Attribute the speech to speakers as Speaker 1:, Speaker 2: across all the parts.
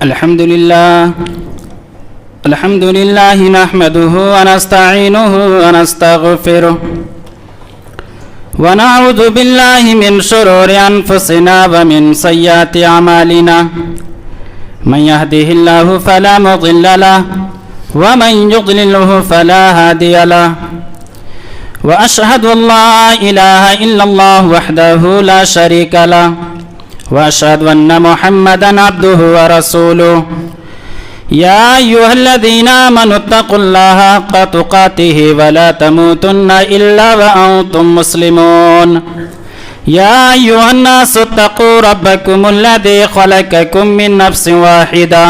Speaker 1: الحمد لله نحمده ونستعينه ونستغفره ونعوذ بالله من شرور أنفسنا ومن سيئات أعمالنا من يهده الله فلا مضل له ومن يضلله فلا هادي له وأشهد أن لا إله إلا الله وحده لا شريك له وأشهد أن محمدا عبده ورسوله يا أيها الذين آمنوا اتقوا الله حق تقاته ولا تموتن إلا وأنتم مسلمون يا أيها الناس اتقوا ربكم الذي خلقكم من نفس واحدة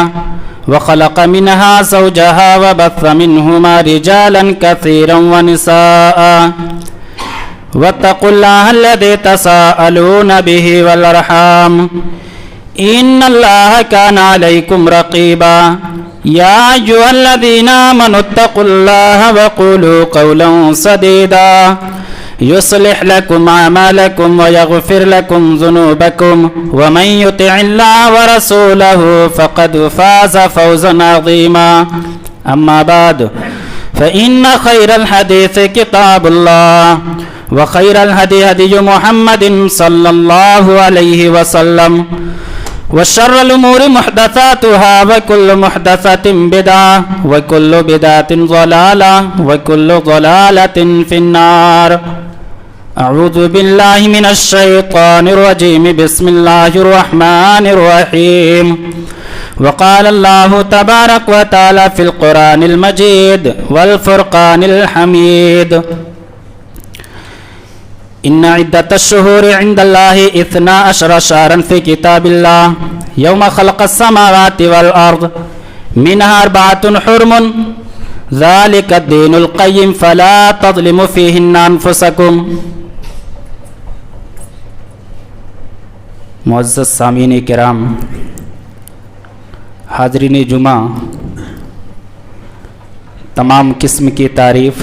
Speaker 1: وخلق منها زوجها وبث منهما رجالا كثيرا ونساء واتقوا الله الذي تساءلون به والأرحام إن الله كان عليكم رقيبا يا أيها الذين آمنوا اتقوا الله وقولوا قولا سديدا يصلح لكم أعمالكم ويغفر لكم ذنوبكم ومن يطع الله ورسوله فقد فاز فوزا عظيما أما بعد فإن خير الحديث كتاب الله وخير الهدي هدي محمد صلى الله عليه وسلم وشر الأمور محدثاتها وكل محدثة بدعة وكل بدعة ضلالة وكل ضلالة في النار. أعوذ بالله من الشيطان الرجيم. بسم الله الرحمن الرحيم. وقال الله تبارك وتعالى في القرآن المجيد والفرقان الحميد: إن عدة الشهور عند الله 12 شهرا في كتاب الله يوم خلق السماوات والأرض منها 4 حرم ذلك الدين القيم فلا تظلموا فيهن أنفسكم. معزز سامعین کرام، حاضرین جمعہ، تمام قسم کی تعریف،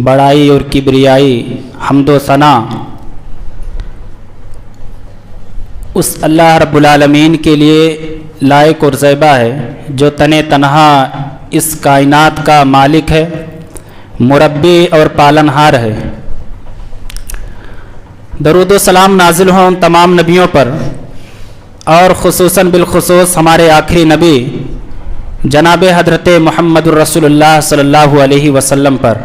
Speaker 1: بڑائی اور کبریائی، حمد و ثنا اس اللہ رب العالمین کے لیے لائق اور زیبا ہے جو تنہا اس کائنات کا مالک ہے، مربی اور پالنہار ہے. درود و سلام نازل ہوں تمام نبیوں پر، اور خصوصاً بالخصوص ہمارے آخری نبی جناب حضرت محمد الرسول اللہ صلی اللہ علیہ وسلم پر.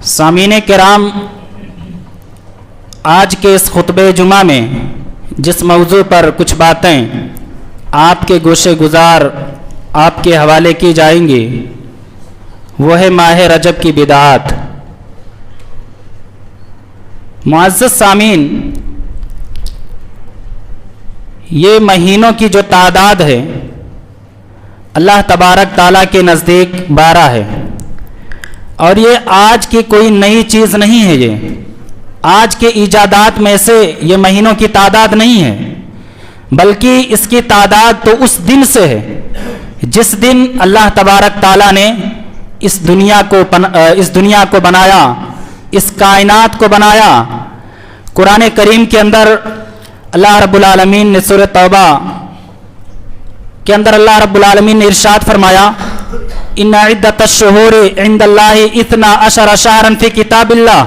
Speaker 1: سامعین کرام، آج کے اس خطبہ جمعہ میں جس موضوع پر کچھ باتیں آپ کے گوشے گزار آپ کے حوالے کی جائیں گی وہ ہے ماہ رجب کی بدعات. معزز سامعین، یہ مہینوں کی جو تعداد ہے اللہ تبارک تعالیٰ کے نزدیک 12 ہے، اور یہ آج کی کوئی نئی چیز نہیں ہے. یہ آج کے ایجادات میں سے یہ مہینوں کی تعداد نہیں ہے، بلکہ اس کی تعداد تو اس دن سے ہے جس دن اللہ تبارک تعالیٰ نے اس دنیا کو بنایا، اس کائنات کو بنایا. قرآن کریم کے اندر اللہ رب العالمین نے سورۃ توبہ کے اندر اللہ رب العالمین نے ارشاد فرمایا: ان عدت الشہور عند اللہ 12 شہرا فی کتاب اللہ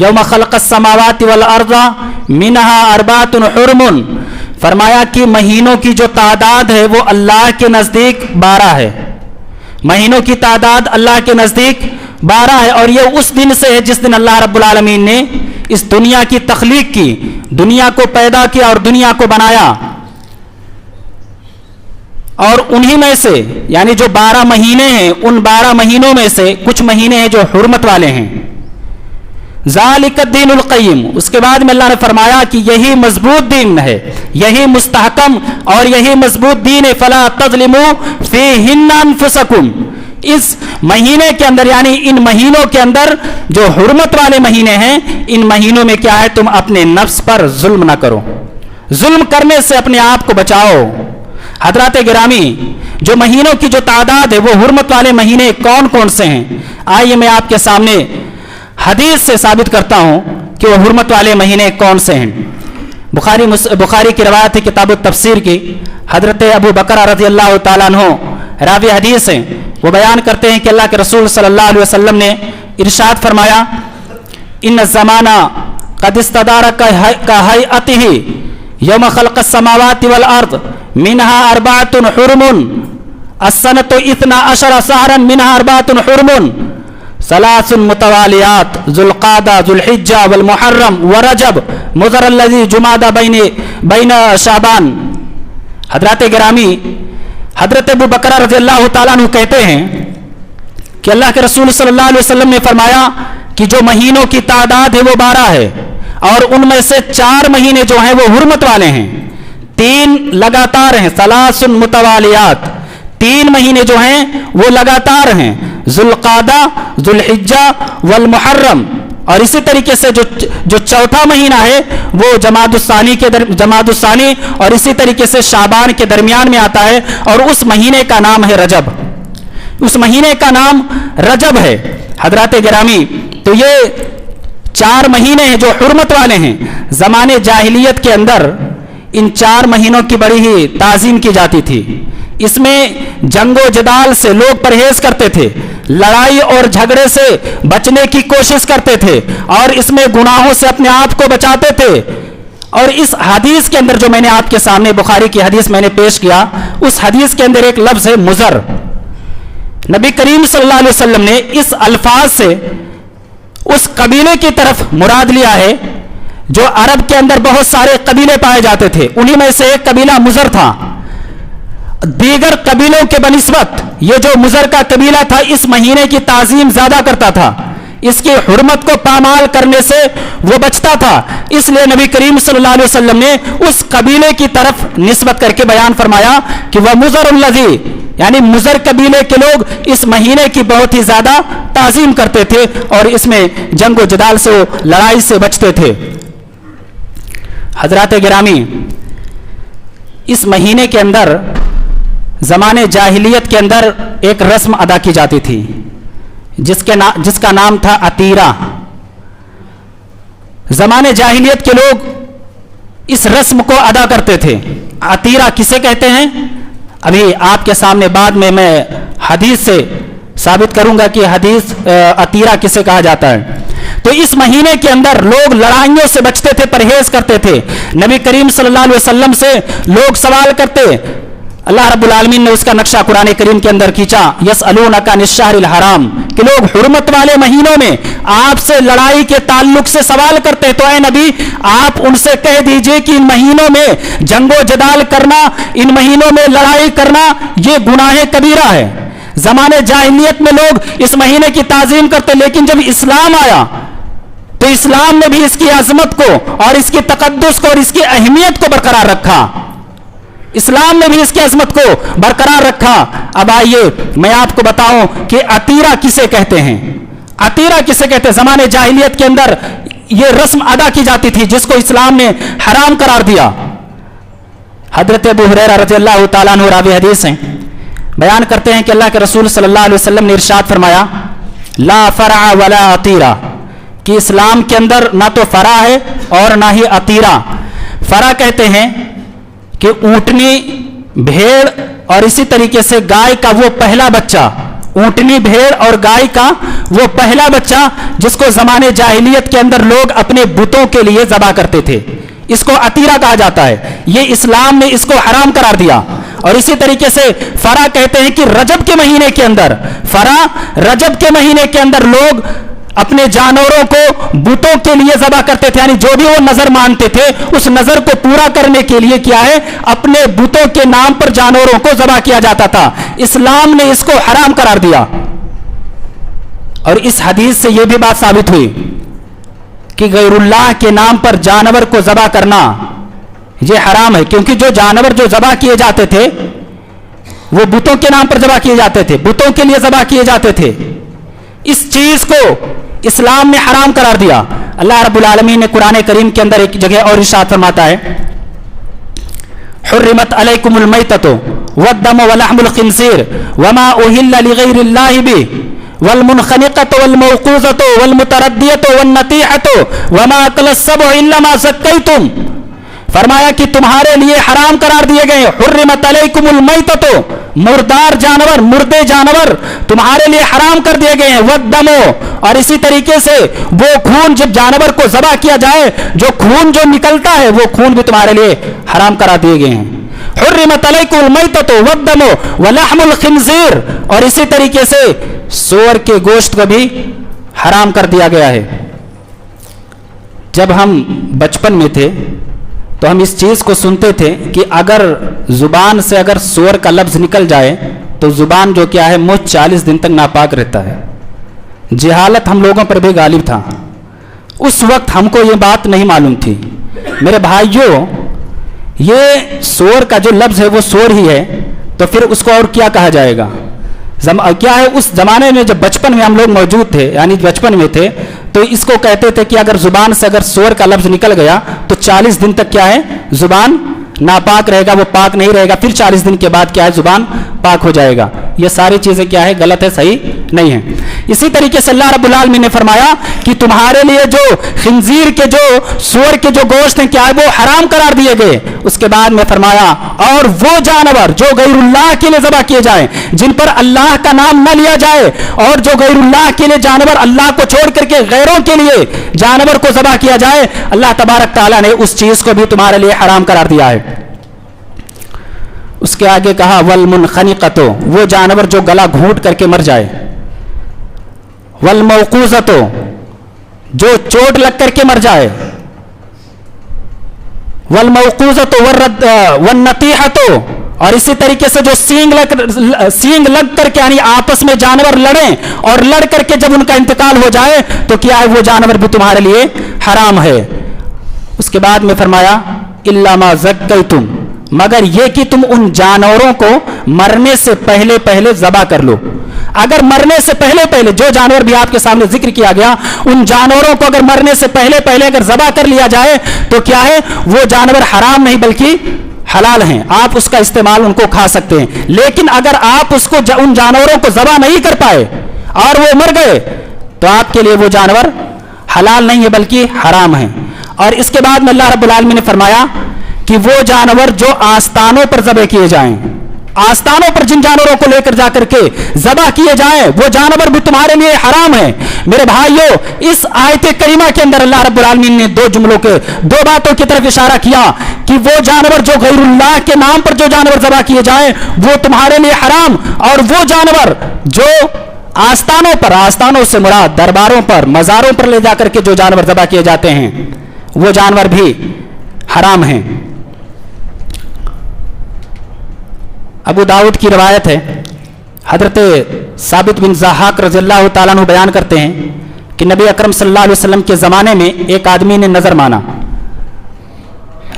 Speaker 1: یوم خلق السماوات والارض منها 4 حرم. فرمایا کہ مہینوں کی جو تعداد ہے وہ اللہ کے نزدیک 12 ہے. مہینوں کی تعداد اللہ کے نزدیک 12 ہے، اور یہ اس دن سے ہے جس دن اللہ رب العالمین نے اس دنیا کی تخلیق کی، دنیا کو پیدا کیا اور دنیا کو بنایا. اور انہی میں سے یعنی جو 12 مہینے ہیں، ان 12 مہینوں میں سے کچھ مہینے ہیں جو حرمت والے ہیں. ذالک الدین القیم. اس کے بعد میں اللہ نے فرمایا کہ یہی مضبوط دین ہے، یہی مستحکم اور یہی مضبوط دین ہے. فلا تظلموا فیہن انفسکم. اس مہینے کے اندر یعنی ان مہینوں کے اندر جو حرمت والے مہینے ہیں، ان مہینوں میں کیا ہے، تم اپنے نفس پر ظلم نہ کرو، ظلم کرنے سے اپنے آپ کو بچاؤ. حضرات گرامی، جو مہینوں کی جو تعداد ہے وہ حرمت والے مہینے کون کون سے ہیں؟ آئیے میں آپ کے سامنے حدیث سے ثابت کرتا ہوں کہ وہ حرمت والے مہینے کون سے ہیں. बुखारी की रवायत है किताब तफसीर की, हजरत अबू बकर रज़ी अल्लाह ताला अन्हु रावी हदीस हैं, वो बयान करते हैं कि अल्लाह के रसूल सल्लल्लाहु अलैहि वसल्लम ने इरशाद फरमाया, इन ज़माना क़द इस्तदारा का हैअतिही यौम खल्क़स समावाति वल अर्द मिनहा अर्बाअतुन हुरुमुन अस्सनतु इतना अशरा सहरन मिनहा अर्बाअतुन हुरुमुन सलासुन मुतवालियात ज़ुल्क़ादा ज़ुल्हिज्जा वल मुहर्रम व रजब मुज़रल्लज़ी जुमादा बैन शाबान। हज़रत गिरामी हज़रत अबू बकर रज़ियल्लाहु ताला अन्हु कहते हैं कि अल्लाह के रसूल सल्लल्लाहु अलैहि वसल्लम ने फरमाया कि जो महीनों की तादाद है वो 12 है और उनमें से 4 महीने जो हैं वो हुर्मत वाले हैं, 3 लगातार हैं, सलासुन मुतवालियात, 3 महीने जो हैं वो लगातार हैं, ज़ुल्क़ादा ज़ुल्हिज्जा वल मुहर्रम। और इसी तरीके से जो चौथा महीना है वो जमादुस्सानी और इसी तरीके से शाबान के दरमियान में आता है और उस महीने का नाम है रजब, उस महीने का नाम रजब है। हजरत गिरामी, तो ये 4 महीने हैं जो हुर्मत वाले हैं। ज़माने जाहिलियत के अंदर इन 4 महीनों की बड़ी ही ताज़ीम की जाती थी। इसमें जंगो जदाल से लोग परहेज करते थे, लड़ाई और झगड़े से बचने की कोशिश करते थे और इसमें गुनाहों से अपने आप को बचाते थे। और इस हदीस के अंदर जो मैंने आपके सामने बुखारी की हदीस मैंने पेश किया, उस हदीस के अंदर एक लफ्ज़ है मुज़र। नबी करीम सल्लल्लाहु अलैहि वसल्लम ने इस अल्फाज से उस कबीले की तरफ मुराद लिया है जो अरब के अंदर बहुत सारे कबीले पाए जाते थे, उन्हीं में से एक कबीला मुज़र था। दीगर कबीलों के बनिस्बत ये जो मुज़र का कबीला था इस महीने की ताज़ीम ज्यादा करता था, इसकी हुर्मत को पामाल करने से वो बचता था। इसलिए नबी करीम सल्लल्लाहु अलैहि वसल्लम ने उस कबीले की तरफ निस्बत करके बयान फरमाया कि वह मुज़रुल्लज़ी, यानी मुज़र कबीले के लोग इस महीने की बहुत ही ज्यादा ताज़ीम करते थे और इसमें जंगो जदाल से, लड़ाई से बचते थे। हजरात गिरामी, इस महीने के अंदर ज़माने जाहिलियत के अंदर एक रस्म अदा की जाती थी जिसका नाम था अतीरा। ज़माने जाहिलियत के लोग इस रस्म को अदा करते थे। अतीरा किसे कहते हैं अभी आपके सामने बाद में मैं हदीस से साबित करूंगा कि हदीस अतीरा किसे कहा जाता है। तो इस महीने के अंदर लोग लड़ाइयों से बचते थे, परहेज करते थे। नबी करीम सल्लल्लाहु अलैहि वसल्लम से लोग सवाल करते, अल्लाह रब्बुल आलमीन ने उसका नक्शा कुरान करीम के अंदर खींचा, यसअलूनका अनिश्शहरिल हराम, कि लोग हुर्मत वाले महीनों में आपसे लड़ाई के ताल्लुक से सवाल करते हैं। तो ऐ नबी, आप उनसे कह दीजिए कि इन महीनों में जंगो जदाल करना, इन महीनों में लड़ाई करना ये गुनाह कबीरा है। ज़माने जाहिलियत में लोग इस महीने की ताज़ीम करते, लेकिन जब इस्लाम आया तो इस्लाम ने भी इसकी अजमत को और इसकी तकद्दुस को और इसकी अहमियत को बरकरार रखा। इस्लाम ने भी इसकी अजमत को बरकरार रखा। अब आइए मैं आपको बताऊं कि अतीरा किसे कहते हैं। अतीरा किसे कहते हैं? ज़माने जाहिलियत के अंदर यह रस्म अदा की जाती थी जिसको इस्लाम ने हराम करार दिया। हजरत अबू हुरैरा रज़ियल्लाहु ताला अन्हु रावी हदीस हैं, बयान करते हैं कि अल्लाह के रसूल सल्लल्लाहु अलैहि वसल्लम ने इरशाद फरमाया, ला फरा वला अतीरा, कि इस्लाम के अंदर ना तो फरा है और ना ही अतीरा। फरा कहते हैं कि ऊंटनी, भेड़ और इसी तरीके से गाय का वो पहला बच्चा, ऊंटनी, भेड़ और गाय का वो पहला बच्चा जिसको ज़माने जाहिलियत के अंदर लोग अपने बुतों के लिए ज़बा करते थे, इसको अतीरा कहा जाता है। ये इस्लाम ने इसको हराम करार दिया। और इसी तरीके से फरा कहते हैं कि रजब के महीने के अंदर, फरा रजब के महीने के अंदर लोग अपने जानवरों को बुतों के लिए ज़बा करते थे, यानी जो भी वो नजर मानते थे उस नजर को पूरा करने के लिए क्या है, अपने बुतों के नाम पर जानवरों को ज़बा किया जाता था। इस्लाम ने इसको हराम करार दिया। और इस हदीस से यह भी बात साबित हुई कि गैरुल्लाह के नाम पर जानवर को ज़बा करना यह हराम है, क्योंकि जो जानवर जो ज़बा किए जाते थे वो बुतों के नाम पर ज़बा किए जाते थे, बुतों के लिए ज़बा किए जाते थे। इस चीज को इस्लाम ने हराम करार दिया। अल्लाह रब्बुल आलमीन ने कुरान करीम के अंदर एक जगह और इरशाद फरमाता है, हुर्रिमत अलैकुमुल मैततु वद्दम वलहमुल खिंज़ीर वमा उहिल्ला लिगैरिल्लाहि बिहि वल मुनखनिक़तु वल मौक़ूज़तु वल मुतरद्दियतु वन नतीहतु वमा अकलस सबउ इल्ला मा ज़क्कैतुम फरमाया कि तुम्हारे लिए हराम करार दिए गए हुर्रिमत अलैकुमुल मैततो, मुर्दार जानवर, मुर्दे जानवर तुम्हारे लिए हराम कर दिए गए हैं, वद्दमो, और इसी तरीके से वो खून जब जानवर को ज़बह किया जाए जो खून जो निकलता है वो खून भी तुम्हारे लिए हराम करा दिए गए हैं। हुर्रिमत अलैकुमुल मैततो वद्दमो वलहमुल खिंजीर, और इसी तरीके से सूअर के गोश्त को भी हराम कर दिया गया है। जब हम बचपन में थे तो हम इस चीज़ को सुनते थे कि अगर ज़ुबान से अगर सूअर का लफ्ज़ निकल जाए तो ज़ुबान जो क्या है मुँह 40 दिन तक नापाक रहता है। जहालत हम लोगों पर भी गालिब था। उस वक्त हमको ये बात नहीं मालूम थी। मेरे भाइयों, ये सूअर का जो लफ्ज़ है वो सूअर ही है, तो फिर उसको और क्या कहा जाएगा? क्या है, उस ज़माने में जब बचपन में हम लोग मौजूद थे, यानी बचपन में थे, तो इसको कहते थे कि अगर ज़ुबान से अगर सूअर का लफ्ज़ निकल गया तो 40 दिन तक क्या है, ज़ुबान नापाक रहेगा, वो पाक नहीं रहेगा, फिर 40 दिन के बाद क्या है, ज़ुबान पाक हो जाएगा। ये सारी चीज़ें क्या है, गलत है, सही नहीं है। इसी तरीके से अल्लाह रब्बुल आलमीन ने फरमाया कि तुम्हारे लिए जो खिंजीर के जो सूअर के जो गोश्त हैं क्या है वो हराम करार दिए गए। उसके बाद में फरमाया और वो जानवर जो गैरुल्लाह के लिए ज़बह किए जाए, जिन पर अल्लाह का नाम न लिया जाए, और जो गैरुल्लाह के लिए जानवर, अल्लाह को छोड़ करके गैरों के लिए जानवर को ज़बह किया जाए, अल्लाह तबारक ताला ने उस चीज़ को भी तुम्हारे लिए हराम करार दिया है। उसके आगे कहा वल मुनखनिकतो, वो जानवर जो गला घूंट करके मर जाए, वल मौकूजतो, जो चोट लग करके मर जाए, वल मौकूजतो वन नतीहतो, और इसी तरीके से जो सींग लग करके यानी आपस में जानवर लड़ें और लड़ करके जब उनका इंतकाल हो जाए तो क्या है, वो जानवर भी तुम्हारे लिए हराम है। उसके बाद में फरमाया इल्ला मा ज़क्कैतुम, मगर ये कि तुम उन जानवरों को मरने से पहले पहले ज़बह कर लो। अगर मरने से पहले पहले जो जानवर भी आपके सामने जिक्र किया गया, उन जानवरों को अगर मरने से पहले पहले अगर ज़बह कर लिया जाए तो क्या है, वो जानवर हराम नहीं बल्कि हलाल हैं, आप उसका इस्तेमाल उनको खा सकते हैं। लेकिन अगर आप उसको उन जानवरों को ज़बह नहीं कर पाए और वो मर गए तो आपके लिए वो जानवर हलाल नहीं है बल्कि हराम है। और इसके बाद में अल्लाह रब्बुल आलमीन ने फरमाया कि वो जानवर जो आस्तानों पर ज़बह किए जाएं, आस्तानों पर जिन जानवरों को लेकर जाकर के ज़बह किए जाएं, वो जानवर भी तुम्हारे लिए हराम है। मेरे भाइयों, इस आयत करीमा के अंदर अल्लाह रब्बुल आलमीन ने दो बातों की तरफ इशारा किया कि वो जानवर जो गैरुल्लाह के नाम पर जो जानवर ज़बह किए जाएं वो तुम्हारे लिए हराम, और वो जानवर जो आस्तानों पर, आस्तानों से मुराद दरबारों पर, मज़ारों पर ले जाकर के जो जानवर ज़बह किए जाते हैं वो जानवर भी हराम हैं। अबू दाऊद की रवायत है, हजरत साबित बिन ज़हाक रज़ियल्लाहु ताला अन्हु बयान करते हैं कि नबी अकरम सल्लल्लाहु अलैहि वसल्लम के ज़माने में एक आदमी ने नज़र माना,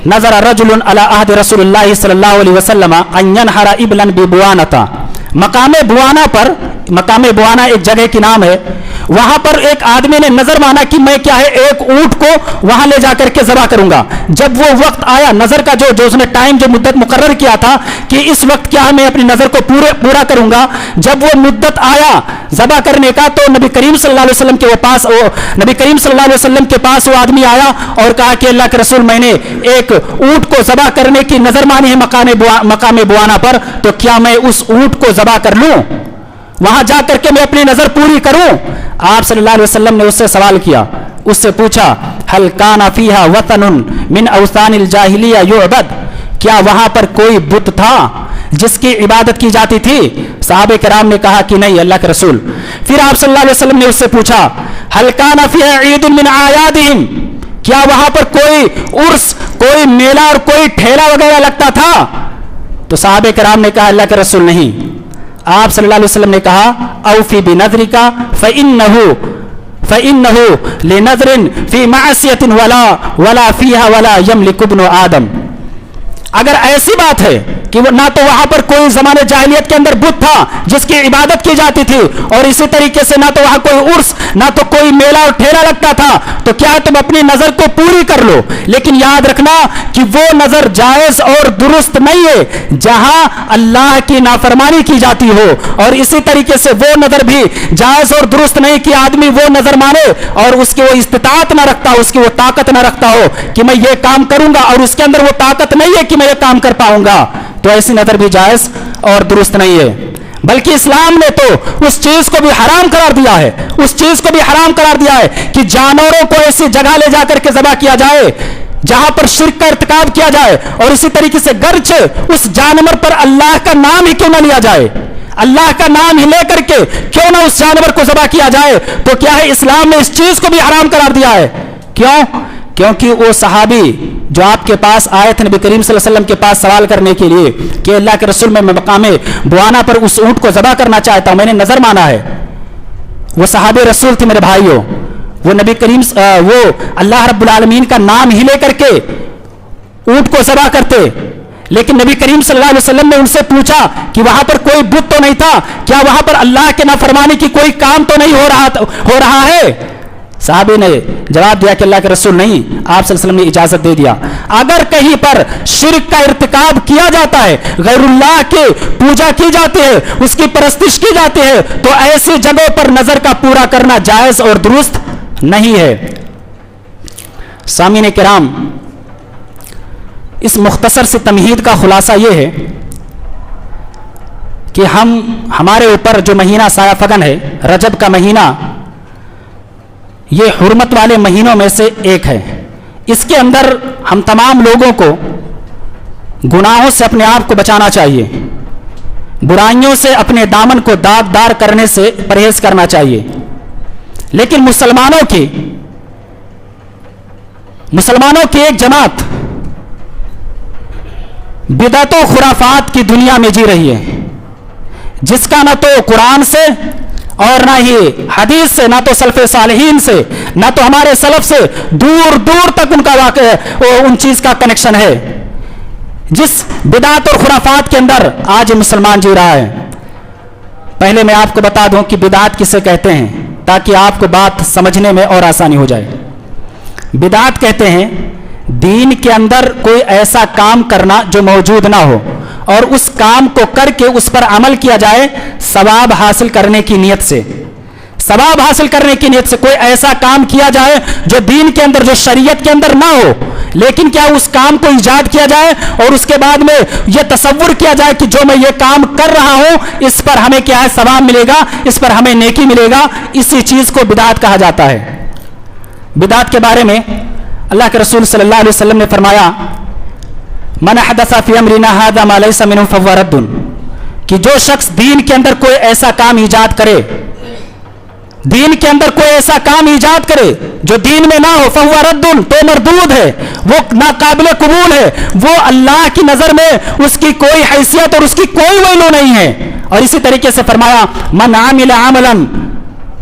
Speaker 1: नज़र रजुलन अला अहद रसूलुल्लाह सल्लल्लाहु अलैहि वसल्लम अन यनहरा इब्लन बिबुआनता, मकामे बुआना पर, मकामे बुआना एक जगह की नाम है, वहां पर एक आदमी ने नजर माना कि मैं क्या है एक ऊंट को वहां ले जाकर के ज़बह करूंगा। जब वो वक्त आया, नजर का जो उसने टाइम जो मुद्दत मुकर्रर किया था कि इस वक्त क्या है मैं अपनी नजर को पूरा करूंगा, जब वो मुद्दत आया ज़बह करने का तो नबी करीम सल्लल्लाहु अलैहि वसल्लम के पास नबी करीम सल्लल्लाहु अलैहि वसल्लम के पास वो आदमी आया और कहा कि अल्लाह के रसूल, मैंने एक ऊंट को ज़बह करने की नजर मानी है मकामे बुआना पर, तो क्या मैं उस ऊंट को ज़बह कर लूं, वहां जाकर के मैं अपनी नजर पूरी करूं? आप सल्लल्लाहु अलैहि वसल्लम ने उससे सवाल किया, उससे पूछा हल काना फीहा वतनुन मिन अवसानिल जाहिलिया युअबद, क्या वहां पर कोई बुत था जिसकी इबादत की जाती थी? सहाबे किराम ने कहा कि नहीं अल्लाह के रसूल। फिर आप सल्लल्लाहु अलैहि वसल्लम ने उससे पूछा हल काना फीहा ईदुन मिन आयादिहिम, क्या वहां पर कोई उर्स, कोई मेला और कोई ठेला वगैरह लगता था? तो सहाबे किराम ने कहा अल्लाह के रसूल नहीं। आप सल्लल्लाहु अलैहि वसल्लम ने कहा औफी बिनज़रिका फ़इन्नहु लिनज़रिन फ़ी मअसियतिन वला फ़ीहा वला यमलिकु इब्नु आदम। अगर ऐसी बात है कि वो ना तो वहां पर कोई जमाने जाहिलियत के अंदर बुत था जिसकी इबादत की जाती थी, और इसी तरीके से ना तो वहां कोई उर्स, ना तो कोई मेला और ठेला लगता था। तो क्या है, तुम अपनी नजर को पूरी कर लो, लेकिन याद रखना कि वो नजर जायज और दुरुस्त नहीं है जहां अल्लाह की नाफरमानी की जाती हो, और इसी तरीके से वो नजर भी जायज और दुरुस्त नहीं कि आदमी वो नजर माने और उसकी वो इस्तिताअत ना रखता हो, उसकी वो ताकत ना रखता हो कि मैं ये काम करूंगा, और उसके अंदर वो ताकत नहीं है कि मैं ये काम कर पाऊंगा। तो ऐसी नजर भी जायज और दुरुस्त नहीं है। बल्कि इस्लाम ने तो उस चीज को भी हराम करार दिया है, उस चीज को भी हराम करार दिया है कि जानवरों को ऐसी जगह ले जाकर के ज़बह किया जाए जहां पर शिर्क का इर्तिकाब किया जाए, और इसी तरीके से गर्चे उस जानवर पर अल्लाह का नाम ही क्यों ना लिया जाए, अल्लाह का नाम ही लेकर के क्यों ना उस जानवर को ज़बह किया जाए। तो क्या है, इस्लाम ने इस चीज को भी हराम करार दिया है। क्यों? क्योंकि वो सहाबी जो आपके पास आए थे नबी करीम सल्लल्लाहु अलैहि वसल्लम के पास सवाल करने के लिए कि अल्लाह के रसूल, मैं मकामे बुआना पर उस ऊंट को ज़बह करना चाहता हूं, मैंने नजर माना है। वो सहाबे रसूल थे मेरे भाइयों, वो नबी करीम वो अल्लाह रब्बुल आलमीन का नाम ही लेकर के ऊंट को ज़बह करते। लेकिन नबी करीम सल्लल्लाहु अलैहि वसल्लम ने उनसे पूछा कि वहां पर कोई बुत तो नहीं था, क्या वहां पर अल्लाह के नाफरमानी की कोई काम तो नहीं हो रहा है? साहबी ने जवाब दिया कि अल्लाह के रसूल, नहीं, आप सल्लल्लाहु अलैहि वसल्लम ने इजाजत दे दिया। अगर कहीं पर शिर्क का इर्तिकाब किया जाता है, गैरुल्लाह की पूजा की जाती है, उसकी परस्तिश की जाती है, तो ऐसी जगहों पर नजर का पूरा करना जायज और दुरुस्त नहीं है। सामीन किराम, इस मुख्तसर से तमहीद का खुलासा यह है कि हमारे ऊपर जो महीना साया फगन है, रजब का महीना, ये हुर्मत वाले महीनों में से एक है। इसके अंदर हम तमाम लोगों को गुनाहों से अपने आप को बचाना चाहिए, बुराइयों से अपने दामन को दागदार करने से परहेज करना चाहिए। लेकिन मुसलमानों की एक जमात बिदअत और खुराफात की दुनिया में जी रही है, जिसका न तो कुरान से और ना ही हदीस से, ना तो सल्फ़े सालिहीन से, ना तो हमारे सलफ से दूर दूर तक उनका उन चीज का कनेक्शन है। जिस बिदात और खुराफात के अंदर आज मुसलमान जी रहा है। पहले मैं आपको बता दूं कि बिदात किसे कहते हैं, ताकि आपको बात समझने में और आसानी हो जाए। बिदात कहते हैं दीन के अंदर कोई ऐसा काम करना जो मौजूद ना हो, और उस काम को करके उस पर अमल किया जाए सवाब हासिल करने की नियत से। सवाब हासिल करने की नियत से कोई ऐसा काम किया जाए जो दीन के अंदर, जो शरीयत के अंदर ना हो, लेकिन क्या उस काम को इजाद किया जाए और उसके बाद में यह तसव्वुर किया जाए कि जो मैं ये काम कर रहा हूं इस पर हमें क्या है, सवाब मिलेगा, इस पर हमें नेकी मिलेगा। इसी चीज को बिदात कहा जाता है। बिदात के बारे में अल्लाह के रसूल सल्लल्लाहु अलैहि वसल्लम ने फरमाया, मन हदसा फी अमरिना हादा मा लैसा मिन्हु फहुव रद्दुन, कि जो शख्स दीन के अंदर कोई ऐसा काम ईजाद करे, दीन के अंदर कोई ऐसा काम ईजाद करे जो दीन में ना हो, फहुव रद्दुन, तो मरदूद है, वो नाकाबिल कबूल है, वो अल्लाह की नजर में उसकी कोई हैसियत और उसकी कोई वैल्यू नहीं है। और इसी तरीके से फरमाया, मन आमिल अमलन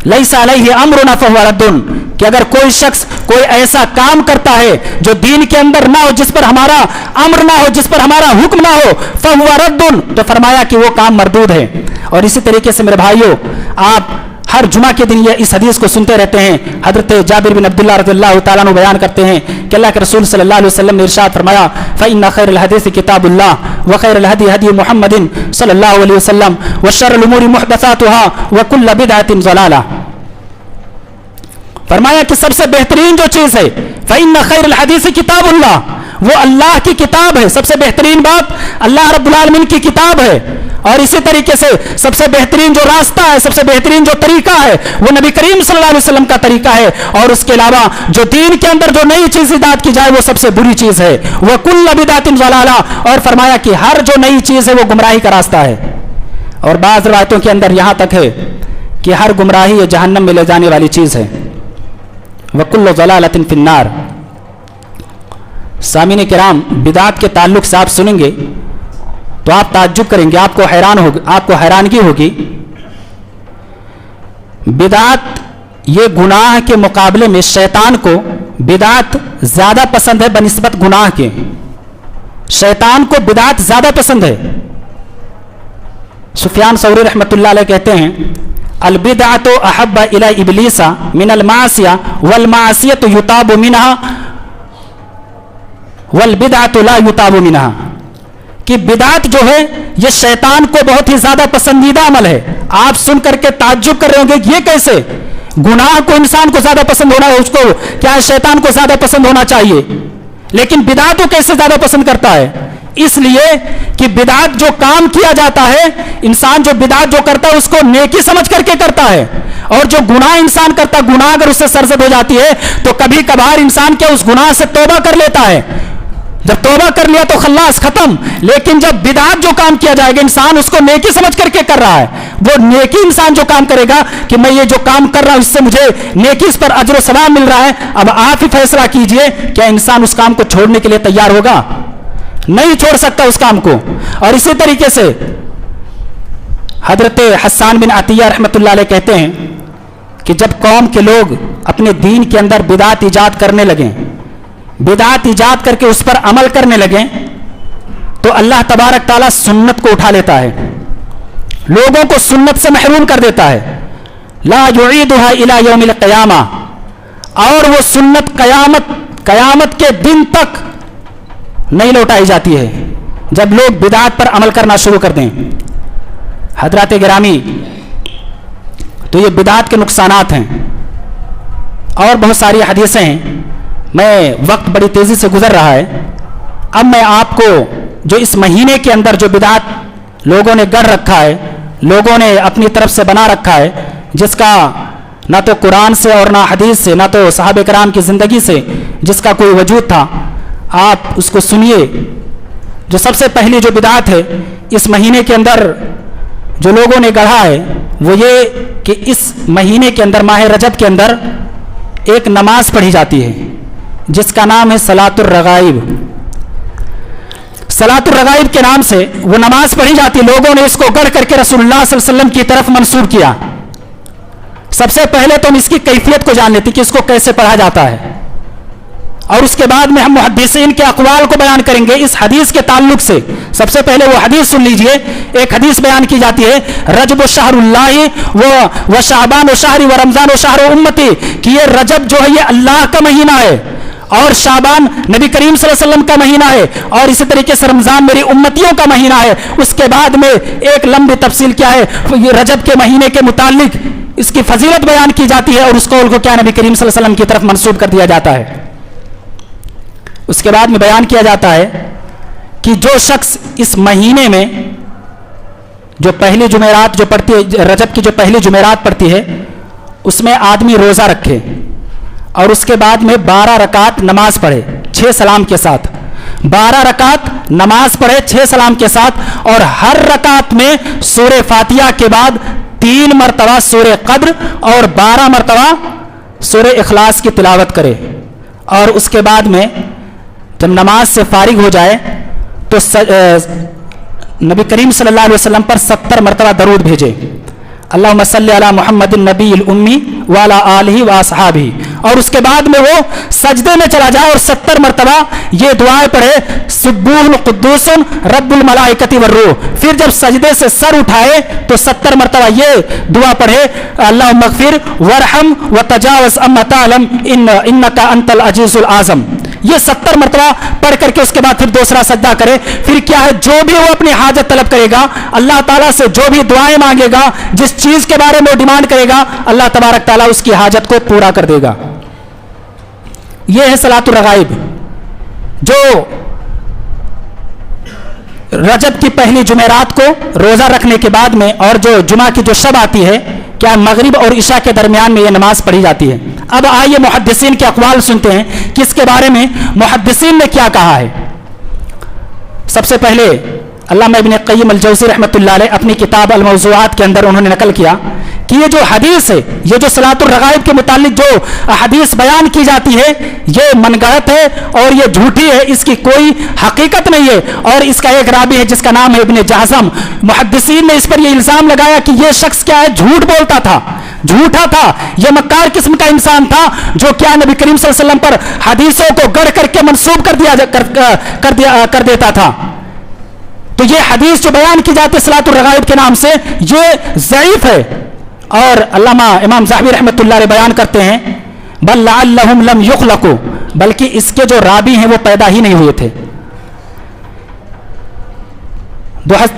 Speaker 1: लैसा अलैहि अमरुना फहुव रद्दुन, कि अगर कोई शख्स कोई ऐसा काम करता है जो दीन के अंदर ना हो, जिस पर हमारा अम्र ना हो, जिस पर हमारा हुक्म ना हो, फहुव रद्दुन, तो फरमाया कि वो काम मरदूद है। और इसी तरीके से मेरे भाइयों, आप हर जुमा के दिन ये इस हदीस को सुनते रहते हैं। हजरत जाबिर बिन अब्दुल्लाह रज़ियल्लाहु ताला अन्हु बयान करते हैं कि अल्लाह के रसूल सल्लल्लाहु अलैहि वसल्लम ने इरशाद फरमाया, फ़इन्ना खैरल हदीस किताबुल्लाह व खैरल हदी हदी मुहम्मदिन सल्लल्लाहु अलैहि वसल्लम व शर्रुल उमूरि मुहदसातुहा व कुल्लु बिदअतिन ज़लाला। फरमाया कि सबसे बेहतरीन जो चीज है, फ़इन्ना खैरल हदीस किताबुल्लाह, वो अल्लाह की किताब है। सबसे बेहतरीन बात अल्लाह रब्बुल आलमीन की किताब है। और इसी तरीके से सबसे बेहतरीन जो रास्ता है, सबसे बेहतरीन जो तरीका है, वो नबी करीम सल्लल्लाहु अलैहि वसल्लम का तरीका है। और उसके अलावा जो दीन के अंदर जो नई चीज इजाद की जाए वो सबसे बुरी चीज है। वह कुल्लु बिदअतिन ज़लाला, और फरमाया कि हर जो नई चीज है वो गुमराही का रास्ता है। और बाज़ रिवायतों के अंदर यहां तक है कि हर गुमराही ये जहन्नम में ले जाने वाली चीज है। वह कुल्लु ज़लालतिन फिन्नार। सामीन किराम, बिदात के ताल्लुक से आप सुनेंगे तो आप ताज्जुब करेंगे, आपको हैरानगी होगी। बिदात ये गुनाह के मुकाबले में शैतान को बिदात ज्यादा पसंद है बनिस्बत गुनाह के। शैतान को बिदात ज्यादा पसंद है। सुफियान सौरी रहमतुल्लाह अलैह कहते हैं अल बिदअतु अहब्बा इला इब्लीसा मिनल मासिया वल मासियतु युताबु मिनहा वल बिदअतु ला युताबु मिनहा, कि बिदात जो है ये शैतान को बहुत ही ज्यादा पसंदीदा अमल है। आप सुन करके ताज्जुब कर रहे होंगे ये कैसे, गुनाह को इंसान को ज्यादा पसंद होना है, उसको क्या शैतान को ज्यादा पसंद होना चाहिए, लेकिन बिदात को कैसे ज्यादा पसंद करता है? इसलिए कि बिदात जो काम किया जाता है, इंसान जो बिदात जो करता है उसको नेकी समझ करके करता है, और जो गुनाह इंसान करता, गुनाह अगर उससे सरजद हो जाती है तो कभी कभार इंसान क्या उस गुनाह से तौबा कर लेता है, जब तौबा कर लिया तो खल्लास खत्म। लेकिन जब बिदात जो काम किया जाएगा इंसान उसको नेकी समझ करके कर रहा है, वो नेकी इंसान जो काम करेगा कि मैं ये जो काम कर रहा हूं इससे मुझे नेकी, इस पर अजर सवाब मिल रहा है, अब आप ही फैसला कीजिए क्या इंसान उस काम को छोड़ने के लिए तैयार होगा? नहीं छोड़ सकता उस काम को। और इसी तरीके से हजरत हस्सान बिन अतिया रहमतुल्लाह अलैह कहते हैं कि जब कौम के लोग अपने दीन के अंदर बिदात ईजाद करने लगे, बिदात ईजाद करके उस पर अमल करने लगे, तो अल्लाह तबारक ताला सुन्नत को उठा लेता है, लोगों को सुन्नत से महरूम कर देता है। ला युईदुहा इला यौमिल क़यामा, और वो सुन्नत कयामत के दिन तक नहीं लौटाई जाती है जब लोग बिदात पर अमल करना शुरू कर दें। हजरात गिरामी, तो ये बिदात के नुकसानात हैं और बहुत सारी हदीसें हैं। मैं वक्त बड़ी तेजी से गुजर रहा है, अब मैं आपको जो इस महीने के अंदर जो बिदात लोगों ने गढ़ रखा है, लोगों ने अपनी तरफ से बना रखा है, जिसका ना तो कुरान से और ना हदीस से, ना तो सहाबे कराम की जिंदगी से जिसका कोई वजूद था, आप उसको सुनिए। जो सबसे पहली जो बिदात है इस महीने के अंदर जो लोगों ने गढ़ा है वो ये कि इस महीने के अंदर, माह रजब के अंदर एक नमाज पढ़ी जाती है जिसका नाम है सलातुर रगाइब। सलातुर रगाइब के नाम से वो नमाज पढ़ी जाती है। लोगों ने इसको गढ़ करके रसूलुल्लाह सल्लल्लाहु अलैहि वसल्लम की तरफ मंसूब किया। सबसे पहले तो हम इसकी कैफियत को जान लेते कि इसको कैसे पढ़ा जाता है, और उसके बाद में हम मुहद्दिसीन के अक़वाल को बयान करेंगे इस हदीस के ताल्लुक से। सबसे पहले वो हदीस सुन लीजिए। एक हदीस बयान की जाती है रजब शहरुल्लाहि व शाबान व शहरी व रमजान व शहर उम्मती, कि ये रजब जो है ये अल्लाह का महीना है, और शाबान नबी करीम सल्लल्लाहु अलैहि वसल्लम का महीना है, और इसी तरीके से रमजान मेरी उम्मतियों का महीना है। उसके बाद में एक लंबी तफसील क्या है, ये रजब के महीने के मुतालिक इसकी फजीलत बयान की जाती है, और उस कौल को क्या नबी करीम सल्लल्लाहु अलैहि वसल्लम की तरफ मंसूब कर दिया जाता है। उसके बाद में बयान किया जाता है कि जो शख्स इस महीने में जो पहली जुमेरात जो पड़ती है, रजब की जो पहली जुमेरात पड़ती है, उसमें आदमी रोजा रखे और उसके बाद में 12 रकात नमाज पढ़े 6 सलाम के साथ, 12 रकात नमाज पढ़े 6 सलाम के साथ, और हर रकात में सूरे फातिहा के बाद 3 मरतबा सूरे कद्र और 12 मरतबा सूरे इखलास की तिलावत करे। और उसके बाद में जब नमाज से फारिग हो जाए तो नबी करीम सल्लल्लाहु अलैहि वसल्लम पर 70 मरतबा दरूद भेजे, अल्लाहुम्मा सल्ली अला मुहम्मदिन नबील उम्मी व अला आलिहि व असहाबिही, और उसके बाद में वो सजदे में चला जाए और 70 मरतबा ये दुआएं पढ़े सुब्बूहुल कुद्दूसुन रब्बुल मलाइकति वर्रूह। फिर जब सजदे से सर उठाए तो 70 मरतबा ये दुआ पढ़े अल्लाहुम्मा अग़फिर वरहम व तजावज़ अम्मा तालम इन्नका अंतल अजीज़ुल आज़म। ये 70 मरतबा पढ़ करके उसके बाद फिर दूसरा सजदा करे। फिर क्या है, जो भी वो अपनी हाजत तलब करेगा, अल्लाह ताला से जो भी दुआएं मांगेगा, जिस चीज के बारे में वो डिमांड करेगा, अल्लाह तबारक ताला उसकी हाजत को पूरा कर देगा। ये है सलातुर रगाइब, जो रजब की पहली जुमेरात को रोजा रखने के बाद में, और जो जुमा की जो शब आती है, क्या मगरिब और इशा के दरमियान में यह नमाज पढ़ी जाती है। अब आइए मुहद्दिसीन के अक़वाल सुनते हैं कि इसके बारे में मुहद्दिसीन ने क्या कहा है। सबसे पहले अल्लामा इब्न क़य्यिम अल-जौज़ी रहमतुल्लाह अलैह अपनी किताब अल-मौज़ूआत के अंदर उन्होंने नकल किया कि ये जो हदीस है, ये जो सलातुर रगाइब के मुतालिक जो हदीस बयान की जाती है, ये मनगढ़ंत है और ये झूठी है, इसकी कोई हकीकत नहीं है। और इसका एक रावी है जिसका नाम है इब्ने जहज़म, मुहद्दिसीन ने इस पर ये इल्ज़ाम लगाया कि ये शख्स क्या है, झूठ बोलता था, झूठा था, ये मक्कार किस्म का इंसान था जो क्या नबी करीम सल्लल्लाहु अलैहि वसल्लम पर हदीसों को गढ़ करके मंसूब कर देता था। तो ये हदीस जो बयान की जाती है सलातुर रगाइब के नाम से, ये ज़ईफ है। और अल्लामा इमाम ज़हबी रहमतुल्लाह अलैह बयान करते हैं, बल लअल्लहुम लम युखलकू, बल्कि इसके जो रावी हैं वो पैदा ही नहीं हुए थे।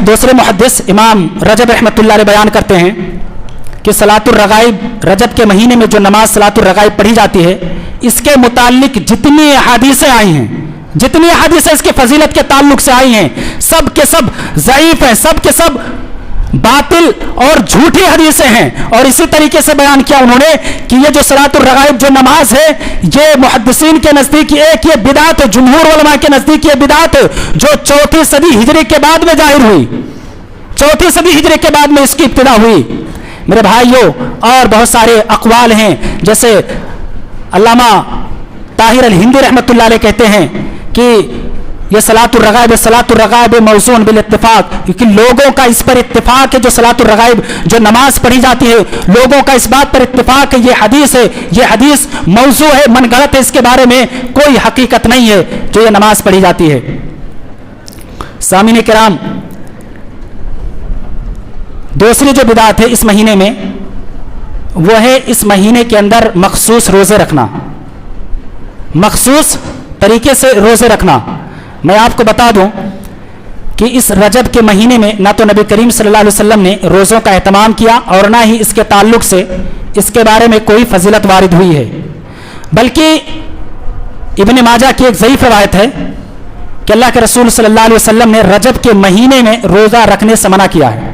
Speaker 1: दूसरे मुहद्दिस इमाम रजब रहमतुल्लाह अलैह बयान करते हैं कि सलातुर रगाइब, रजब के महीने में जो नमाज सलातुर रगाइब पढ़ी जाती है, इसके मुताल्लिक जितनी हदीसें आई हैं, जितनी हदीसें इसकी फजीलत के ताल्लुक से आई हैं, सब के सब ज़ईफ हैं, सब के सब बातिल और झूठी हदीसें हैं। और इसी तरीके से बयान किया उन्होंने कि ये जो सलातुर रगाइब जो नमाज है, ये मुहद्दिसीन के नजदीक एक ये बिदात है, जुमहूर उलमा के नजदीक ये बिदात है जो 4वीं सदी हिजरी के बाद में जाहिर हुई, 4वीं सदी हिजरी के बाद में इसकी इब्तिदा हुई। मेरे भाइयों, और बहुत सारे अक़वाल हैं, जैसे अल्लामा ताहिर अल हिंदी रहमतुल्लाह अलैह कहते हैं कि ये सलातुर रगाइब मौज़ून बिल इत्तिफाक, क्योंकि लोगों का इस पर इत्तिफाक है, जो सलातुर रगाइब जो नमाज पढ़ी जाती है, लोगों का इस बात पर इत्तिफाक है, ये हदीस है, ये हदीस मौज़ू है, मनगढ़ंत है, इसके बारे में कोई हकीकत नहीं है जो ये नमाज पढ़ी जाती है। सामीन किराम, दूसरी जो बिदात है इस महीने में, वो है इस महीने के अंदर मखसूस रोज़े रखना, मखसूस तरीके से रोज़े रखना। मैं आपको बता दूं कि इस रजब के महीने में ना तो नबी करीम सल्लल्लाहु अलैहि वसल्लम ने रोज़ों का एहतमाम किया और ना ही इसके ताल्लुक से इसके बारे में कोई फजीलत वारिद हुई है, बल्कि इब्ने माजा की एक ज़ईफ़ रवायत है कि अल्लाह के रसूल सल्लल्लाहु अलैहि वसल्लम ने रजब के महीने में रोज़ा रखने से मना किया है।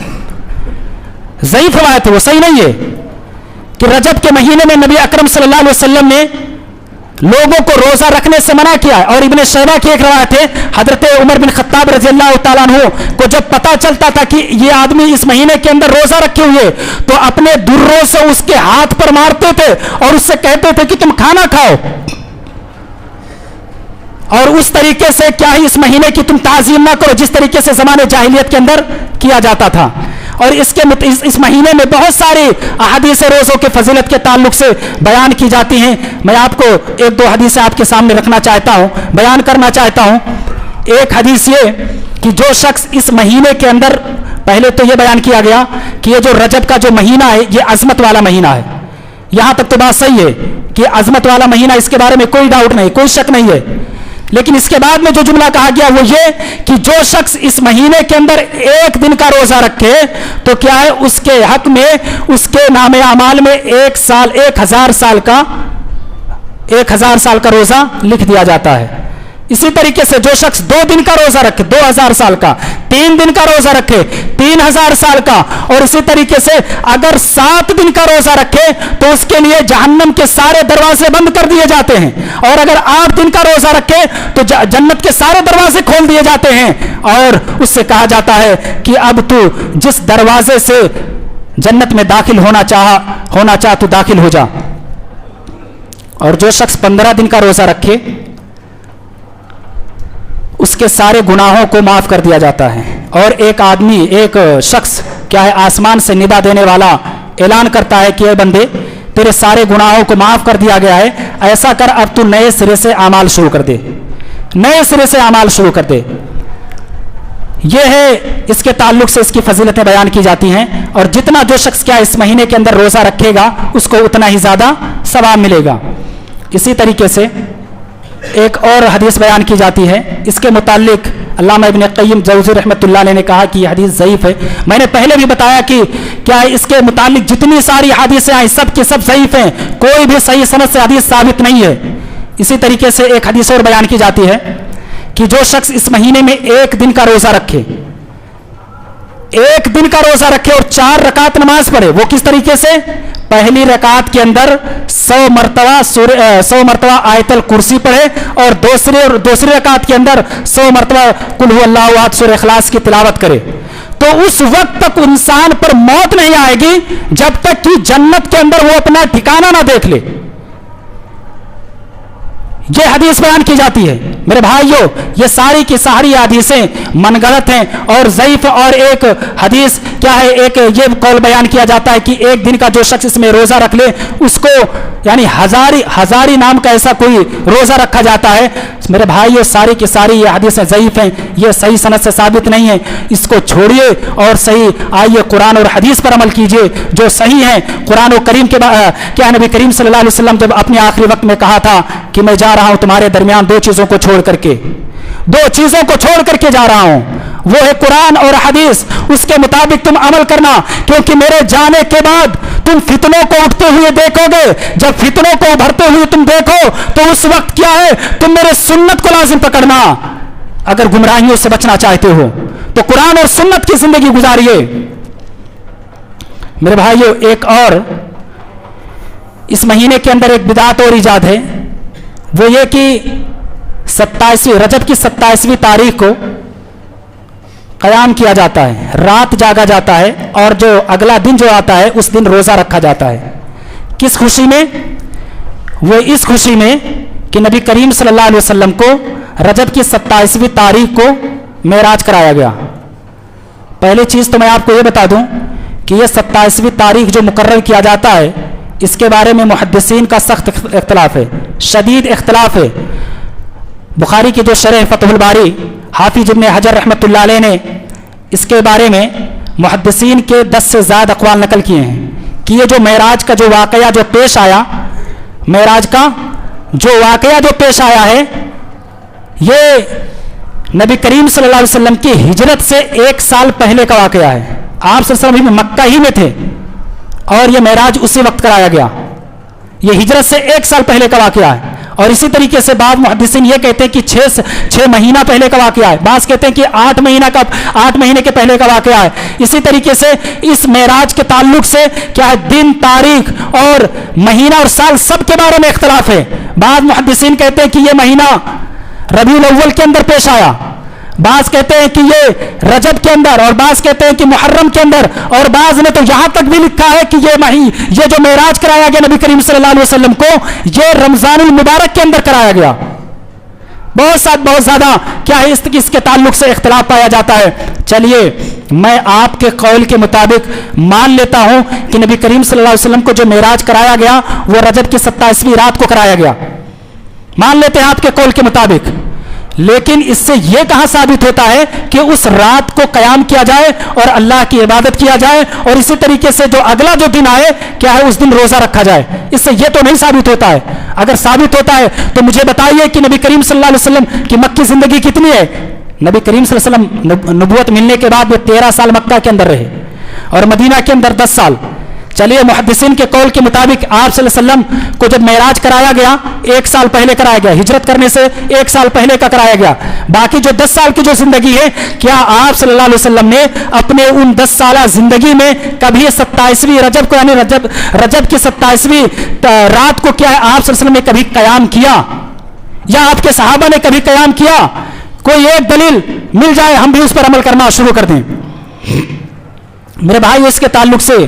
Speaker 1: ज़ईफ़ रवायत है, वो सही नहीं है कि रजब के महीने में नबी अकरम सल्लल्लाहु अलैहि वसल्लम ने लोगों को रोजा रखने से मना किया है। और इब्ने शैबा की एक रवायत है, हजरत उमर बिन खत्ताब रज़ियल्लाहु ताला अन्हु को जब पता चलता था कि ये आदमी इस महीने के अंदर रोजा रखे हुए, तो अपने दुर्रों से उसके हाथ पर मारते थे और उससे कहते थे कि तुम खाना खाओ, और उस तरीके से क्या ही इस महीने की तुम ताज़ीम ना करो जिस तरीके से जमाने जाहिलियत के अंदर किया जाता था। और इस महीने में बहुत सारी अहादीस रोज़ों के फजीलत के ताल्लुक से बयान की जाती हैं। मैं आपको एक दो हदीसें आपके सामने रखना चाहता हूं, बयान करना चाहता हूं। एक हदीस ये कि जो शख्स इस महीने के अंदर, पहले तो ये बयान किया गया कि ये जो रजब का जो महीना है ये अजमत वाला महीना है, यहां तक तो बात सही है कि अजमत वाला महीना, इसके बारे में कोई डाउट नहीं, कोई शक नहीं है। लेकिन इसके बाद में जो जुमला कहा गया वो ये कि जो शख्स इस महीने के अंदर एक दिन का रोजा रखे तो क्या है, उसके हक में उसके नामे अमाल में 1000 साल का रोजा लिख दिया जाता है। इसी तरीके से जो शख्स 2 दिन का रोजा रखे 2000 साल का, 3 दिन का रोजा रखे 3000 साल का, और इसी तरीके से अगर 7 दिन का रोजा रखे तो उसके लिए जहन्नम के सारे दरवाजे बंद कर दिए जाते हैं, और अगर 8 दिन का रोजा रखे तो जन्नत के सारे दरवाजे खोल दिए जाते हैं, और उससे कहा जाता है कि अब तू जिस दरवाजे से जन्नत में दाखिल होना चाह तू दाखिल हो जा। और जो शख्स 15 दिन का रोजा रखे उसके सारे गुनाहों को माफ कर दिया जाता है। और एक शख्स क्या है, आसमान से निदा देने वाला ऐलान करता है कि ए बंदे, तेरे सारे गुनाहों को माफ कर दिया गया है, ऐसा कर अब तू नए सिरे से अमाल शुरू कर दे, नए सिरे से अमाल शुरू कर दे। यह है, इसके ताल्लुक से इसकी फजीलतें बयान की जाती हैं। और जितना जो शख्स क्या इस महीने के अंदर रोजा रखेगा उसको उतना ही ज्यादा सवाब मिलेगा। इसी तरीके से एक और हदीस बयान की जाती है, इसके मुतालिक अल्लामा इब्न क़य्यिम जौज़ी रहमतुल्लाह अलैह ने कहा कि यह हदीस ज़ईफ़ है। मैंने पहले भी बताया कि क्या इसके मुतालिक जितनी सारी हदीसें आई सब की सब ज़ईफ़ हैं, कोई भी सही सनद से हदीस साबित नहीं है। इसी तरीके से एक हदीस और बयान की जाती है कि जो शख्स इस महीने में 1 दिन का रोजा रखे, 1 दिन का रोजा रखे और 4 रकात नमाज पढ़े, वो किस तरीके से, पहली रकात के अंदर 100 मरतबा आयतल कुर्सी पढ़े और दूसरी रकात के अंदर 100 मरतबा कुल हु अल्लाहु अहद सूरह इखलास की तिलावत करे, تو उस वक्त तक इंसान पर मौत नहीं आएगी जब तक कि जन्नत के अंदर वो अपना ठिकाना ना देख ले। ये हदीस बयान की जाती है। मेरे भाइयों, ये सारी की सारी हदीसें मनगढ़ंत हैं और ज़ईफ। और एक हदीस क्या है, एक ये कौल बयान किया जाता है कि एक दिन का जो शख्स इसमें रोज़ा रख ले उसको यानी हजारी नाम का ऐसा कोई रोज़ा रखा जाता है। मेरे भाइयों, सारी की सारी ये हदीसें ज़ईफ हैं, ये सही सनद से साबित नहीं है। इसको छोड़िए और सही आइए कुरान और हदीस पर अमल कीजिए जो सही है। कुरान और करीम के क्या नबी करीम सल्लल्लाहु अलैहि वसल्लम जब अपने आखिरी वक्त में कहा था कि मैं जा रहा हूं तुम्हारे दरमियान दो चीजों को छोड़ करके जा रहा हूं, वो है कुरान और हदीस। उसके मुताबिक तुम अमल करना, क्योंकि मेरे जाने के बाद तुम फितनों को उठते हुए देखोगे। जब फितनों को उभरते हुए तुम देखो तो उस वक्त क्या है, तुम मेरे सुन्नत को लाजिम पकड़ना। अगर गुमराहियों से बचना चाहते हो तो कुरान और सुन्नत की जिंदगी गुजारिए। मेरे भाइयों, एक और इस महीने के अंदर एक बिदात और इजाद है, वो ये कि 27वीं रजब की 27वीं तारीख को क़याम किया जाता है, रात जागा जाता है और जो अगला दिन जो आता है उस दिन रोज़ा रखा जाता है। किस खुशी में? वो इस खुशी में कि नबी करीम सल्लल्लाहु अलैहि वसल्लम को रजब की 27वीं तारीख को मेराज कराया गया। पहली चीज़ तो मैं आपको ये बता दूं कि ये 27वीं तारीख जो मुकर्रर किया जाता है इसके बारे में मुहद्दिसीन का सख्त इख्तिलाफ है, शदीद इख्तिलाफ है। बुखारी की जो शरह फतहुल बारी हाफिज इब्न हजर रहमतुल्लाह अलैह ने इसके बारे में मुहद्दिसीन के 10 से ज़्यादा अक़वाल नकल किए हैं कि ये जो मेराज का जो वाक़या जो पेश आया, मेराज का जो वाक़या जो पेश आया है, ये नबी करीम सल्लल्लाहु अलैहि वसल्लम की हिजरत से 1 साल पहले का वाक़या है। आप सल्लल्लाहु अलैहि वसल्लम मक्का ही में थे और ये मेराज उसी वक्त कराया गया। ये हिजरत से 1 साल पहले का वाक़या है। और इसी तरीके से बाद मुहद्दिसीन ये कहते हैं कि 6 महीना पहले का वाक़या है, बाज़ कहते हैं कि 8 महीने के पहले का वाक़या है। इसी तरीके से इस मेराज के ताल्लुक से क्या है, दिन, तारीख और महीना और साल सब के बारे में इख्तिलाफ है। बाद मुहद्दिसीन कहते हैं कि ये महीना रबीउल अव्वल के अंदर पेश आया, बाज़ कहते हैं कि ये रजब के अंदर, और बाज़ कहते हैं कि मुहर्रम के अंदर, और बाज़ ने तो यहां तक भी लिखा है कि ये जो मेराज कराया गया नबी करीम सल्लल्लाहु अलैहि वसल्लम को, ये रमजानुल मुबारक के अंदर कराया गया। बहुत ज्यादा क्या है इसके ताल्लुक से इख्तिलाफ पाया जाता है। चलिए मैं आपके कौल के मुताबिक मान लेता हूं कि नबी करीम सल्लल्लाहु अलैहि वसल्लम को जो मेराज कराया गया वो रजब की 27वीं रात को कराया गया, मान लेते हैं आपके कौल के मुताबिक। लेकिन इससे यह कहां साबित होता है कि उस रात को कयाम किया जाए और अल्लाह की इबादत किया जाए और इसी तरीके से जो अगला जो दिन आए क्या है उस दिन रोजा रखा जाए? इससे यह तो नहीं साबित होता है। अगर साबित होता है तो मुझे बताइए कि नबी करीम सल्लल्लाहु अलैहि वसल्लम की मक्की जिंदगी कितनी है? नबी करीम सल्लल्लाहु अलैहि वसल्लम नबूवत मिलने के बाद वे 13 साल मक्का के अंदर रहे और मदीना के अंदर 10 साल। चलिए मुहद्दिसीन के कौल के मुताबिक आप सल्लल्लाहु अलैहि वसल्लम को जब मेराज कराया गया 1 साल पहले कराया गया, हिजरत करने से 1 साल पहले का कराया गया। बाकी जो 10 साल की जो जिंदगी है, क्या आप सल्लल्लाहु अलैहि वसल्लम ने अपने उन 10 साल जिंदगी में कभी 27वीं रजब को यानी रजब की 27वीं रात को क्या है आप सल्लल्लाहु अलैहि वसल्लम ने कभी कयाम किया या आपके सहाबा ने कभी कयाम किया? कोई एक दलील मिल जाए हम भी उस पर अमल करना शुरू कर दें। मेरे भाई इसके ताल्लुक से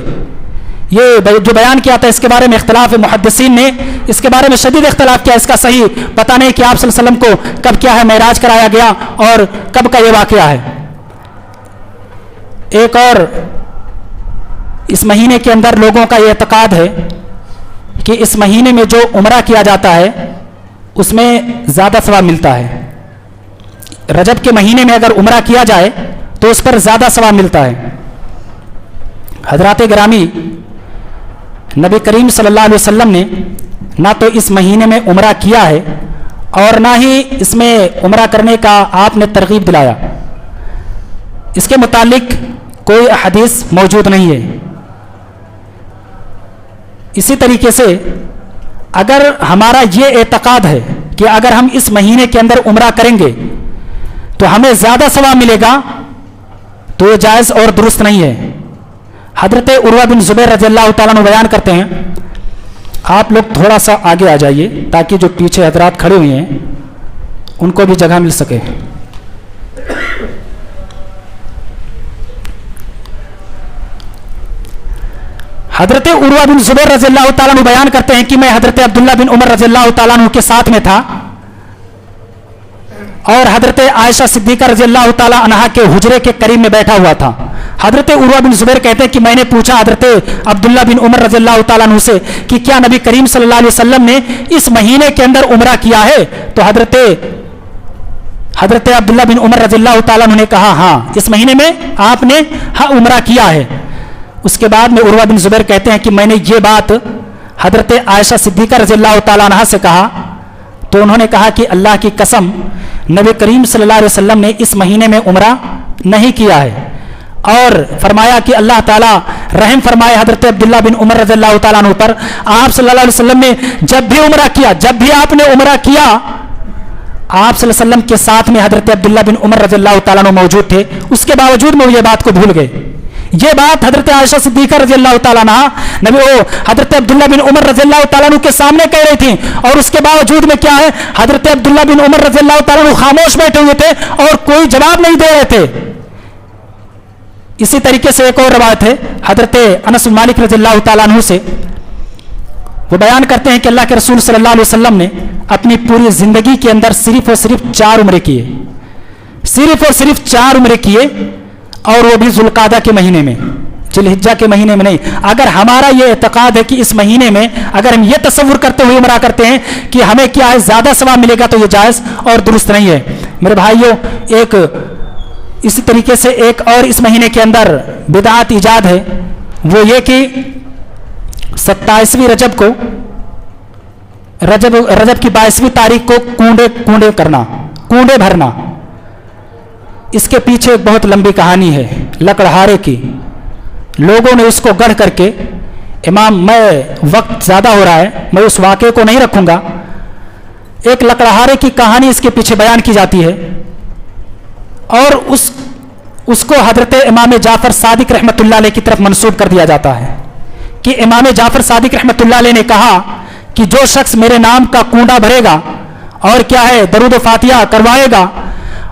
Speaker 1: ये जो बयान किया था इसके बारे में इख्तिलाफ है, मुहद्दिसीन ने इसके बारे में शदीद इख्तिलाफ किया। इसका सही पता नहीं कि आप सल्लल्लाहु अलैहि वसल्लम को कब क्या है मेराज कराया गया और कब का ये वाक़या है। एक और इस महीने के अंदर लोगों का ये एतकाद है कि इस महीने में जो उम्रा किया जाता है उसमें ज़्यादा सवाब मिलता है। रजब के महीने में अगर उम्रा किया जाए तो उस पर ज़्यादा सवाब मिलता है। हज़रात गिरामी, नबी करीम सल्लल्लाहु अलैहि वसल्लम ने ना तो इस महीने में उम्रा किया है और ना ही इसमें उम्रा करने का आपने तरगीब दिलाया। इसके मुतालिक कोई हदीस मौजूद नहीं है। इसी तरीके से अगर हमारा ये एतकाद है कि अगर हम इस महीने के अंदर उम्रा करेंगे तो हमें ज़्यादा सवाब मिलेगा, तो ये जायज़ और दुरुस्त नहीं है। हज़रत उर्वा बिन ज़ुबैर रज़ियल्लाहु ताला अन्हु बयान करते हैं, आप लोग थोड़ा सा आगे आ जाइए ताकि जो पीछे हजरात खड़े हुए हैं उनको भी जगह मिल सके। हजरत उर्वा बिन जुबैर रज़ी अल्लाह ताला अन्हु बयान करते हैं कि मैं हजरत अब्दुल्ला बिन उमर रज़ी अल्लाह ताला अन्हु के साथ में था और हजरत आयशा सिद्दीका रज़ी अल्लाह ताला अन्हा के हुजरे के करीब में बैठा हुआ था। हजरत उर्वा बिन जुबैर कहते हैं कि मैंने पूछा हजरत अब्दुल्ला बिन उमर रज़ी अल्लाह ताला अन्हु से कि क्या नबी करीम सल्लल्लाहु अलैहि वसल्लम ने इस महीने के अंदर उम्रा किया है? तो हजरत अब्दुल्ला बिन उमर रज़ी अल्लाह ताला अन्हु ने कहा हाँ, इस महीने में आपने हाँ उम्रा किया है। उसके बाद में उर्वा बिन जुबैर कहते हैं कि मैंने ये बात हजरत आयशा सिद्दीका रज़ी अल्लाह ताला अन्हा से कहा तो उन्होंने कहा कि अल्लाह की कसम, नबी करीम सल्लल्लाहु अलैहि वसल्लम ने इस महीने में उम्रा नहीं किया है। और फरमाया कि अल्लाह ताला रहम फरमाए हजरत अब्दुल्ला बिन उमर रज़ी अल्लाह ताला अन्हु पर। आप सल्लल्लाहु अलैहि वसल्लम ने जब भी उम्रा किया, जब भी आपने उम्रा किया, आप सल्लल्लाहु अलैहि वसल्लम के साथ में हजरत अब्दुल्ला बिन उमर रज़ी अल्लाह ताला अन्हु मौजूद थे। उसके बावजूद में वो ये बात को भूल गए। ये बात हजरत आयशा सिद्दीका रज़ी अल्लाह ताला अन्हा हजरत अब्दुल्ला बिन उमर रज़ी अल्लाह ताला अन्हु के सामने कह रही थी, और उसके बावजूद में क्या है, हजरत अब्दुल्ला बिन उमर रज़ी अल्लाह ताला अन्हु खामोश बैठे हुए थे और कोई जवाब नहीं दे रहे थे। इसी तरीके से एक और रवायत है हजरत अनस बिन मालिक रज़ी अल्लाह ताला अन्हु से, वो बयान करते हैं कि अल्लाह के रसूल सल्लल्लाहु अलैहि वसल्लम ने अपनी पूरी जिंदगी के अंदर सिर्फ और सिर्फ 4 उम्रे किए, सिर्फ और सिर्फ 4 उम्रे किए, और वो भी जुल्कादा के महीने में, जिलहिज्जा के महीने में नहीं। अगर हमारा ये एतकाद है कि इस महीने में अगर हम ये तसव्वुर करते हुए उम्रा करते हैं कि हमें क्या है ज्यादा सवाब मिलेगा, तो ये जायज और दुरुस्त नहीं है। मेरे भाइयों, एक इसी तरीके से एक और इस महीने के अंदर बिदअत ईजाद है, वो ये कि 27वीं रजब को, रजब की 22वीं तारीख को कूंडे करना, कूंडे भरना। इसके पीछे एक बहुत लंबी कहानी है लकड़हारे की। लोगों ने उसको गढ़ करके, इमाम, मैं वक्त ज़्यादा हो रहा है, मैं उस वाक़े को नहीं रखूँगा। एक लकड़हारे की कहानी इसके पीछे बयान की जाती है और उसको हजरत इमाम जाफ़र सादिक रहमतुल्लाह अलैह की तरफ मंसूब कर दिया जाता है कि इमाम जाफ़र सादिक रहमतुल्लाह अलैह ने कहा कि जो शख्स मेरे नाम का कूंडा भरेगा और क्या है दरूद फातिहा करवाएगा,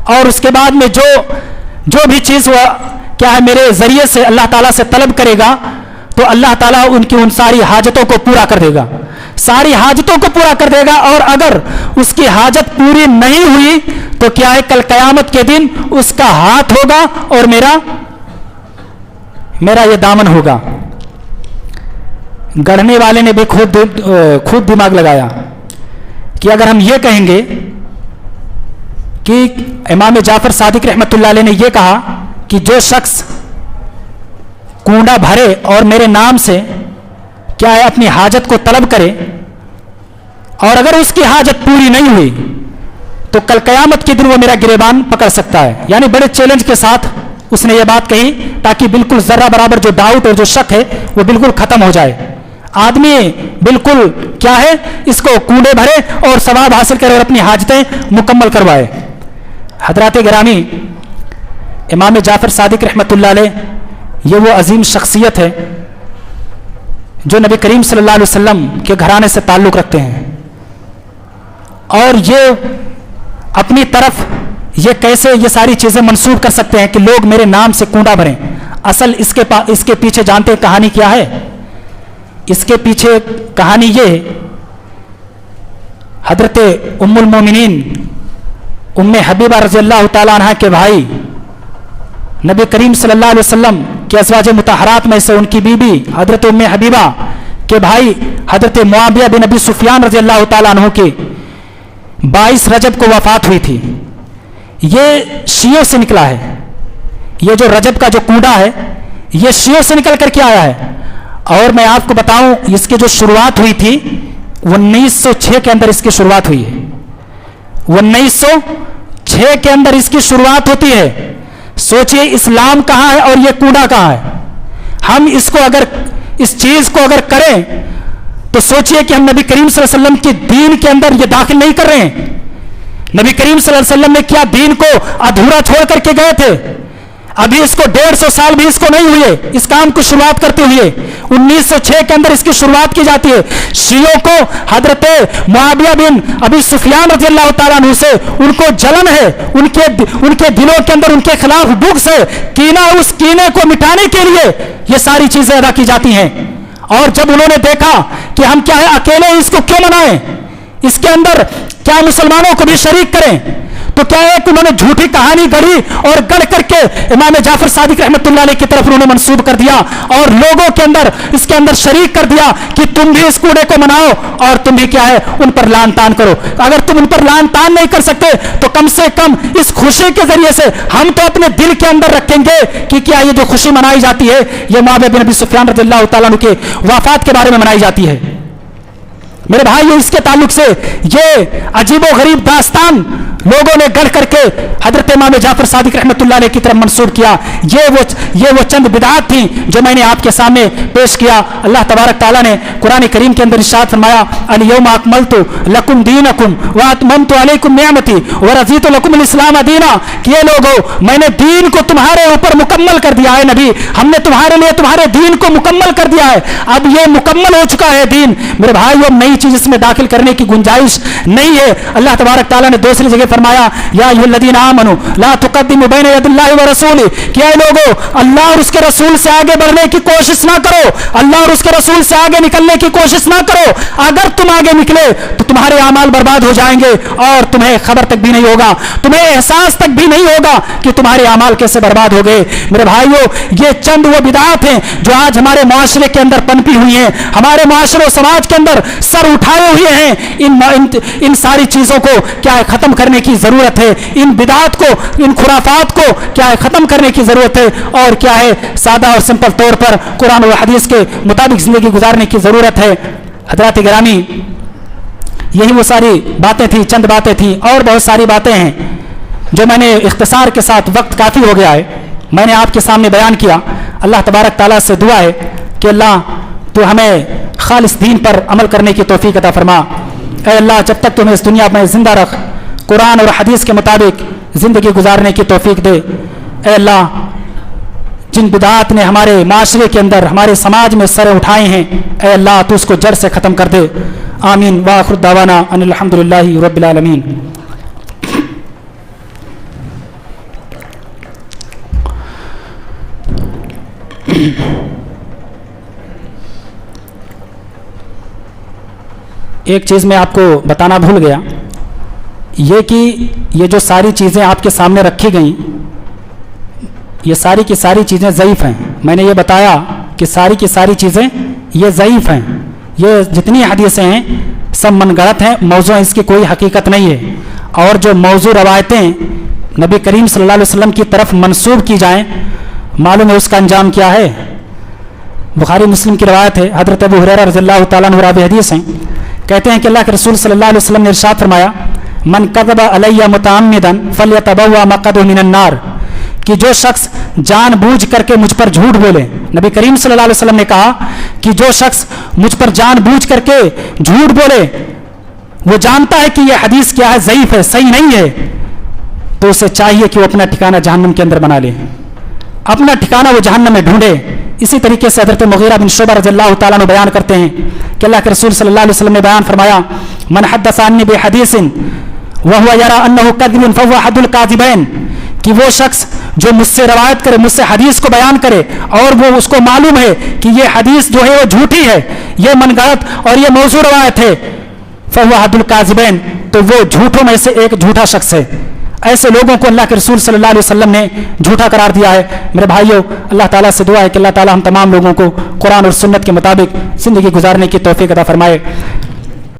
Speaker 1: और उसके बाद में जो भी चीज़ वह क्या है मेरे ज़रिए से अल्लाह ताला से तलब करेगा, तो अल्लाह ताला उनकी उन सारी हाजतों को पूरा कर देगा, सारी हाजतों को पूरा कर देगा। और अगर उसकी हाजत पूरी नहीं हुई तो क्या है, कल क़यामत के दिन उसका हाथ होगा और मेरा ये दामन होगा। गढ़ने वाले ने भी खूब दिमाग लगाया कि अगर हम ये कहेंगे कि इमाम जाफ़र सादिक रहमतुल्लाह अलैह ने यह कहा कि जो शख्स कूंडा भरे और मेरे नाम से क्या है अपनी हाजत को तलब करे, और अगर उसकी हाजत पूरी नहीं हुई तो कल क़यामत के दिन वो मेरा गिरेबान पकड़ सकता है। यानी बड़े चैलेंज के साथ उसने ये बात कही ताकि बिल्कुल जर्रा बराबर जो डाउट और जो शक है वो बिल्कुल खत्म हो जाए। आदमी बिल्कुल क्या है इसको कूंडे भरे और सवाब हासिल करे और अपनी हाजतें मुकम्मल करवाए। हजरात गिरामी, इमाम जाफ़र सादिक रहमतुल्लाह अलैह ये वो अजीम शख्सियत है जो नबी करीम सल्लल्लाहु अलैहि वसल्लम के घराने से ताल्लुक़ रखते हैं, और ये अपनी तरफ ये कैसे ये सारी चीज़ें मंसूब कर सकते हैं कि लोग मेरे नाम से कूंडा भरें। असल इसके पीछे जानते हैं कहानी क्या है? इसके पीछे कहानी ये है, हजरत उम्मुल मोमिनीन उम्मे हबीबा रज़ी अल्लाह ताला अन्हा के भाई नबी करीम सल्लल्लाहु अलैहि वसल्लम के अज़वाज मुतहरात में से उनकी बीबी हजरत उम्मे हबीबा के भाई हजरत मुआविया बिन अबी सुफियान रज़ी अल्लाह ताला अन्हु की 22 रजब को वफात हुई थी। ये शियों से निकला है, ये जो रजब का जो कूंडा है ये शियों से निकल करके आया है। और मैं आपको बताऊं इसकी जो शुरुआत हुई थी 1906 के अंदर इसकी शुरुआत हुई है। 1906 के अंदर इसकी शुरुआत होती है। सोचिए इस्लाम कहां है और ये कूड़ा कहां है। हम इसको अगर इस चीज को अगर करें तो सोचिए कि हम नबी करीम सल्लल्लाहु अलैहि वसल्लम के दीन के अंदर ये दाखिल नहीं कर रहे हैं। नबी करीम सल्लल्लाहु अलैहि वसल्लम ने क्या दीन को अधूरा छोड़ करके गए थे? अभी इसको 150 साल भी इसको नहीं हुए इस काम को शुरुआत करते हुए। 1906 के अंदर इसकी शुरुआत की जाती है। शियों को हजरत मुआविया बिन अबी सुफियान रज़ी अल्लाह ताला अन्हु से उनको जलन है, उनके दिलों के अंदर उनके खिलाफ बुग़्ज़ है, कीना, उस कीने को मिटाने के लिए ये सारी चीजें अदा की जाती हैं। और जब उन्होंने देखा कि हम क्या है अकेले इसको क्यों मनाएं, इसके अंदर क्या मुसलमानों को भी शरीक करें, तो क्या है कि उन्होंने झूठी कहानी गढ़ी और गढ़ करके इमाम जाफर सादिक रहमतुल्लाह अलैह की तरफ उन्होंने मंसूब कर दिया और लोगों के अंदर इसके अंदर शरीक कर दिया कि तुम भी इस कूड़े को मनाओ और तुम भी क्या है उन पर लान तान करो। अगर तुम उन पर लान तान नहीं कर सकते तो कम से कम इस खुशी के जरिए से हम तो अपने दिल के अंदर रखेंगे कि क्या ये जो खुशी मनाई जाती है ये मुआविया बिन अबी सुफियान रज़ियल्लाहु ताला अन्हु के वफात के बारे में मनाई जाती है। मेरे भाई इसके ताल्लुक से ये अजीबो गरीब दास्तान लोगों ने गढ़ करके हजरत इमाम जाफर सादिक रहमतुल्लाह अलैह की तरफ मंसूब किया। ये वो चंद बिदअत थी जो मैंने आपके सामने पेश किया। अल्लाह तबारक ताला ने कुरान करीम के अंदर इरशाद फरमाया अल-यौमा अकमलतु लकुम दीनकुम व अतममतु अलैकुम निअमती व रज़ीतु लकुम अल-इस्लाम दीना, कि ये लोगों मैंने दीन को तुम्हारे ऊपर मुकम्मल कर दिया है। नबी हमने तुम्हारे लिए तुम्हारे दीन को मुकम्मल कर दिया है, अब ये मुकम्मल हो चुका है दीन। मेरे भाई अब नई चीज इसमें दाखिल करने की गुंजाइश नहीं है। अल्लाह तबारक ताला ने दूसरी जगह फरमाया या अय्युहल्लज़ीना आमनू ला तुक़द्दिमू बैन यदिल्लाहि व रसूली, कि ऐ लोगों अल्लाह और उसके रसूल से आगे बढ़ने की कोशिश ना करो, अल्लाह और उसके रसूल से आगे निकलने की कोशिश ना करो। अगर तुम आगे निकले तो तुम्हारे अमाल बर्बाद हो जाएंगे और तुम्हें खबर तक भी नहीं होगा, तुम्हें एहसास तक भी नहीं होगा कि तुम्हारे अमाल कैसे बर्बाद हो गए। मेरे भाइयों ये चंद वो बिदअत हैं जो आज हमारे मुआशरे के अंदर पनपी हुई हैं, हमारे मुआशरे समाज के अंदर सर उठाए हुए हैं। इन सारी चीजों को क्या है खत्म करने की जरूरत है, इन बिदअत को इन खुराफात को क्या है खत्म करने की जरूरत है और क्या है सादा और सिंपल तौर पर कुरान और हदीस के मुताबिक जिंदगी गुजारने की जरूरत है। हज़रात गिरामी यही वो सारी बातें थी, चंद बातें थी और बहुत सारी बातें हैं जो मैंने इख्तिसार के साथ, वक्त काफी हो गया है, मैंने आपके सामने बयान किया। अल्लाह तबारक ताला से दुआ है कि अल्लाह तो हमें खालिस दीन पर अमल करने की तौफीक अता फरमा। ऐ अल्लाह जब तक तुम्हें इस दुनिया में जिंदा रख, कुरान और हदीस के मुताबिक ज़िंदगी गुजारने की तौफीक दे। ऐ अल्लाह जिन बिदअत ने हमारे माशरे के अंदर हमारे समाज में सर उठाए हैं, ऐ अल्लाह तू उसको जड़ से ख़त्म कर दे। आमीन व आखिर दावाना अनिल हम्दुलिल्लाहि रब्बिल आलमीन। एक चीज़ मैं आपको बताना भूल गया, ये कि ये जो सारी चीज़ें आपके सामने रखी गई ये सारी की सारी चीज़ें ज़ईफ़ हैं। मैंने ये बताया कि सारी की सारी चीज़ें ये ज़ईफ़ हैं, ये जितनी हदीसें हैं सब मनगढ़ंत हैं, मौजू इसकी कोई हकीकत नहीं है। और जो मौजू रवायतें नबी करीम सल्लल्लाहु अलैहि वसल्लम की तरफ मंसूब की जाएँ, मालूम है उसका अंजाम क्या है। बुखारी मुस्लिम की रवायत है, हज़रत अबू हुरैरा रज़ियल्लाहु ताला अन्हु रावी हदीस हैं, कहते हैं कि अल्लाह के रसूल सल्लल्लाहु अलैहि वसल्लम ने इरशाद फरमाया मन कज़बा अलैया मुतअम्मिदन फल्यतबव्वा मक़अदहु मिनन नार, कि जो शख्स जानबूझ करके मुझ पर झूठ बोले, नबी करीम सल्लल्लाहु अलैहि वसल्लम ने कहा कि जो शख्स मुझ पर जानबूझ करके झूठ बोले, वो जानता है कि यह हदीस क्या है, ज़ईफ़ है, सही नहीं है, तो उसे चाहिए कि वो अपना ठिकाना जहन्नम के अंदर बना ले, अपना ठिकाना वो जहन्नम में ढूंढे। इसी तरीके से हज़रत मुग़ीरा बिन शुबा रज़ियल्लाहु ताला अन्हु बयान करते हैं कि अल्लाह के रसूल सल्लल्लाहु अलैहि वसल्लम ने बयान फरमाया मन हद्दसा अन्नी बिहदीसिन व हुवा यरा अन्नहु कज़िबुन फहुवा अहदुल काज़िबैन, कि वो शख्स जो मुझसे रवायत करे, मुझसे हदीस को बयान करे और वो उसको मालूम है कि ये हदीस जो है वो झूठी है, ये मनगढ़ंत और ये मौजू रवायत है, फहुवा अहदुल काज़िबैन, तो वो झूठों में से एक झूठा शख्स है। ऐसे लोगों को अल्लाह के रसूल सल्लल्लाहु अलैहि वसल्लम ने झूठा करार दिया है। मेरे भाइयों अल्लाह ताला से दुआ है कि अल्लाह ताला हम तमाम लोगों को कुरान और सुन्नत के मुताबिक ज़िंदगी गुजारने की तौफीक अता फरमाए।